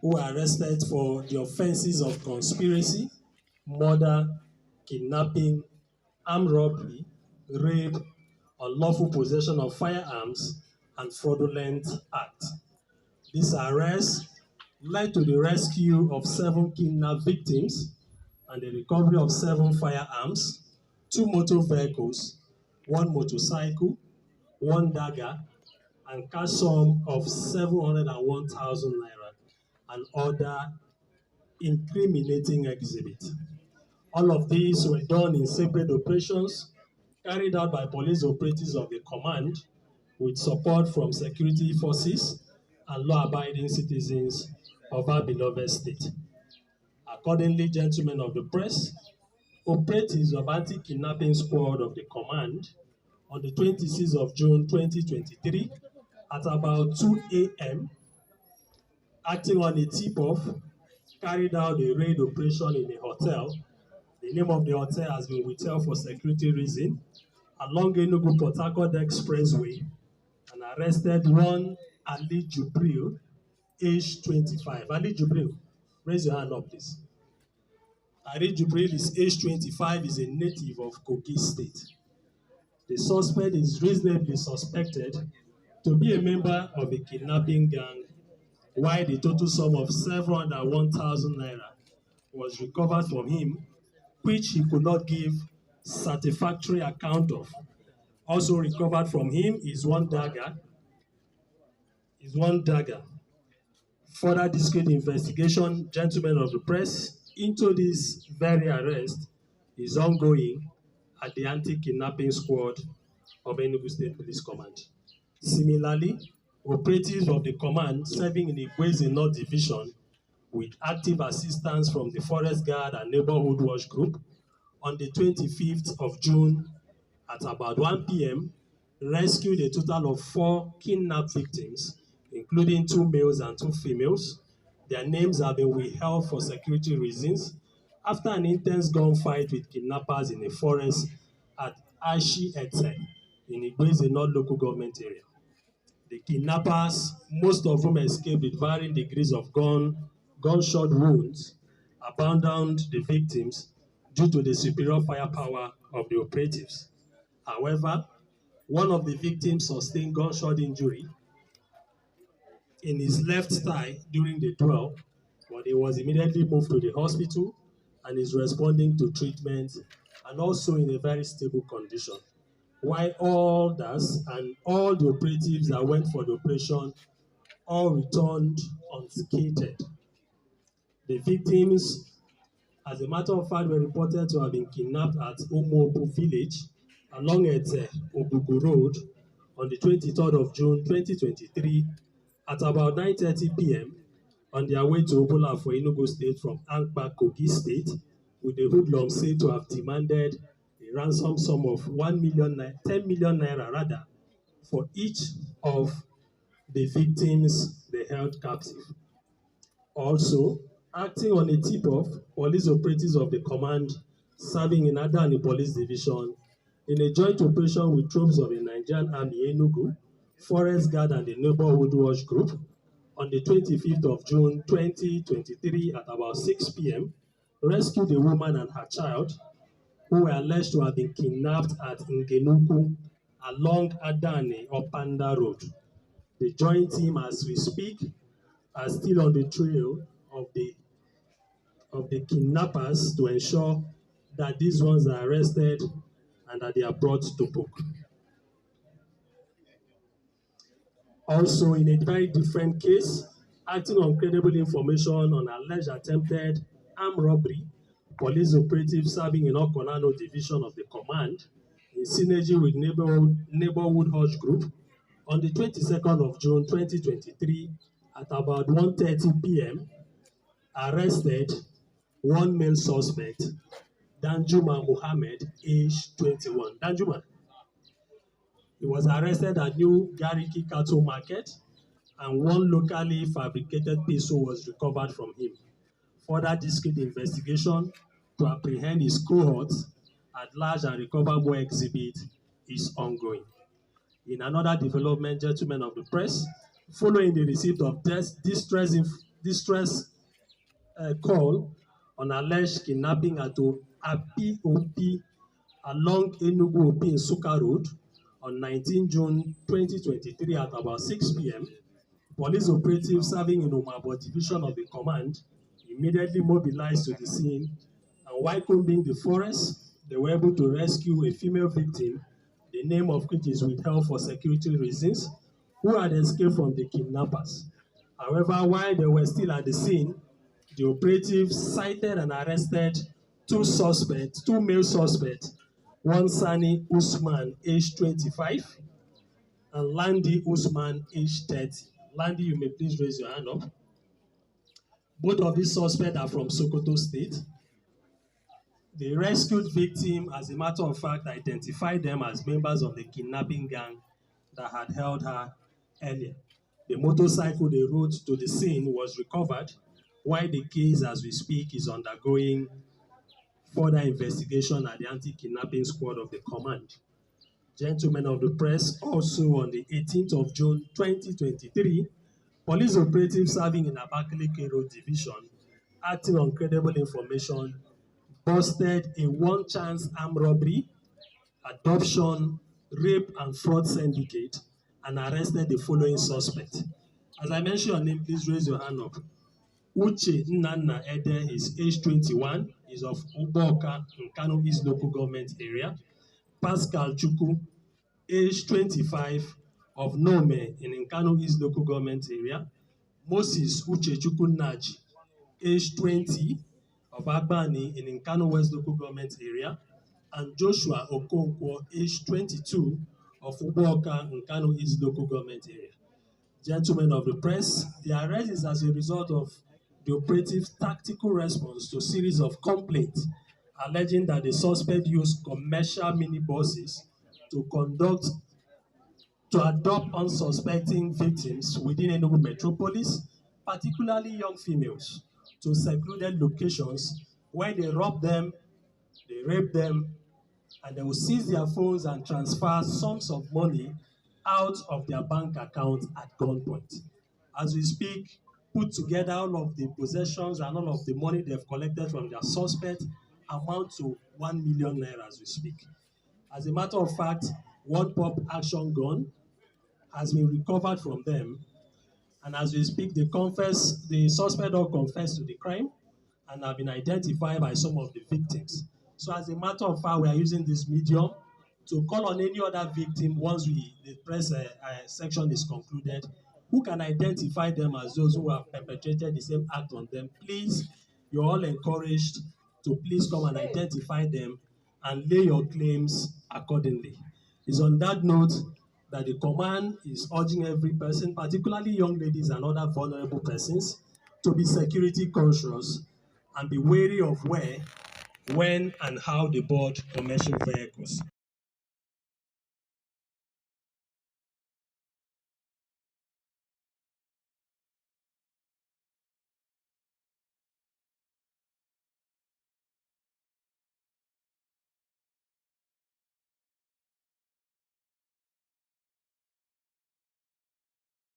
who were arrested for the offenses of conspiracy, murder, kidnapping, armed robbery, rape, unlawful possession of firearms, and fraudulent acts. This arrest led to the rescue of 7 kidnapped victims and the recovery of 7 firearms, 2 motor vehicles, 1 motorcycle, 1 dagger, and cash sum of 701,000 naira and other incriminating exhibits. All of these were done in separate operations carried out by police operatives of the command with support from security forces and law-abiding citizens of our beloved state. Accordingly, gentlemen of the press, operatives of anti-kidnapping squad of the command on the 26th of June 2023 at about 2 a.m., acting on a tip-off, carried out a raid operation in a hotel. The name of the hotel has been withheld for security reasons, along Enugu Port Harcourt Expressway, and arrested one Ali Jubril, age 25. Ali Jubril, raise your hand up, please. Ali Jubril is age 25, is a native of Kogi State. The suspect is reasonably suspected to be a member of a kidnapping gang, while the total sum of 701,000 naira was recovered from him, which he could not give satisfactory account of. Also recovered from him is one dagger. Further discreet investigation, gentlemen of the press, into this very arrest is ongoing at the anti-kidnapping squad of Enugu State Police Command. Similarly, operatives of the command serving in the Igweze North Division with active assistance from the Forest Guard and Neighborhood Watch Group on the 25th of June at about 1 p.m. rescued a total of 4 kidnapped victims, including 2 males and 2 females. Their names have been withheld for security reasons after an intense gunfight with kidnappers in a forest at Ashi Ete in Igweze North local government area. The kidnappers, most of whom escaped with varying degrees of gunshot wounds, abandoned the victims due to the superior firepower of the operatives. However, one of the victims sustained gunshot injury in his left thigh during the duel, but he was immediately moved to the hospital and is responding to treatment and also in a very stable condition. While all others and all the operatives that went for the operation all returned unscathed. The victims, as a matter of fact, were reported to have been kidnapped at Umuopu village along Ete Obugu Road on the 23rd of June 2023 at about 9:30 p.m. on their way to Obola for Enugu State from Ankpa, Kogi State, with the hoodlums said to have demanded a ransom sum of 10 million naira rather, for each of the victims they held captive. Also, acting on a tip-off, police operatives of the command serving in Adani Police Division in a joint operation with troops of the Nigerian Army Enugu, Forest Guard and the Neighborhood Watch Group on the 25th of June 2023 at about 6 p.m. rescued a woman and her child who were alleged to have been kidnapped at Ngenuku along Adani Opanda Road. The joint team, as we speak, are still on the trail of the kidnappers to ensure that these ones are arrested and that they are brought to book. Also, in a very different case, acting on credible information on alleged attempted armed robbery, police operatives serving in Okonano Division of the Command, in synergy with Neighborhood Watch Group, on the 22nd of June 2023, at about 1:30 p.m., arrested one male suspect, Danjuma Mohammed, age 21. Danjuma. He was arrested at New Gariki Cattle Market, and one locally fabricated pistol was recovered from him. Further discreet investigation to apprehend his cohorts at large and recover more exhibits is ongoing. In another development, gentlemen of the press, following the receipt of distress distress call on alleged kidnapping at APOP along Enugu Nsukka Road on 19 June 2023 at about 6 p.m. Police operatives serving in Umabo division of the command immediately mobilized to the scene, and while combing the forest, they were able to rescue a female victim, the name of which is withheld for security reasons, who had escaped from the kidnappers. However, while they were still at the scene, the operatives cited and arrested two male suspects, one Sani Usman, age 25, and Landy Usman, age 30. Landy, you may please raise your hand up. Both of these suspects are from Sokoto State. The rescued victim, as a matter of fact, identified them as members of the kidnapping gang that had held her earlier. The motorcycle they rode to the scene was recovered, while the case, as we speak, is undergoing further investigation at the anti-kidnapping squad of the command. Gentlemen of the press, also on the 18th of June 2023, police operatives serving in Abakaliki Road Division, acting on credible information, busted a one-chance armed robbery, adoption, rape, and fraud syndicate, and arrested the following suspect. As I mentioned your name, please raise your hand up. Uche Nnanna Ede is age 21, is of Uboka in Kano East Local Government Area. Pascal Chukwu, age 25, of Nome in Nkano East Local Government Area. Moses Uchechukwu Naji, age 20, of Agbani in Nkano West Local Government Area. And Joshua Okonkwo, age 22, of Uboka in Nkano East Local Government Area. Gentlemen of the press, the arrest is as a result of the operative tactical response to a series of complaints alleging that the suspect used commercial minibuses to adopt unsuspecting victims within Enugu metropolis, particularly young females, to secluded locations where they rob them, they rape them, and they will seize their phones and transfer sums of money out of their bank account at gunpoint. As we speak, put together all of the possessions and all of the money they've collected from their suspect amount to 1 million naira as we speak. As a matter of fact, one pop action gun has been recovered from them, and as we speak, the suspect all confessed to the crime and have been identified by some of the victims. So as a matter of fact, we are using this medium to call on any other victim once the press section is concluded, who can identify them as those who have perpetrated the same act on them. Please, you're all encouraged to please come and identify them and lay your claims accordingly. It's on that note that the command is urging every person, particularly young ladies and other vulnerable persons, to be security conscious and be wary of where, when, and how they board commercial vehicles.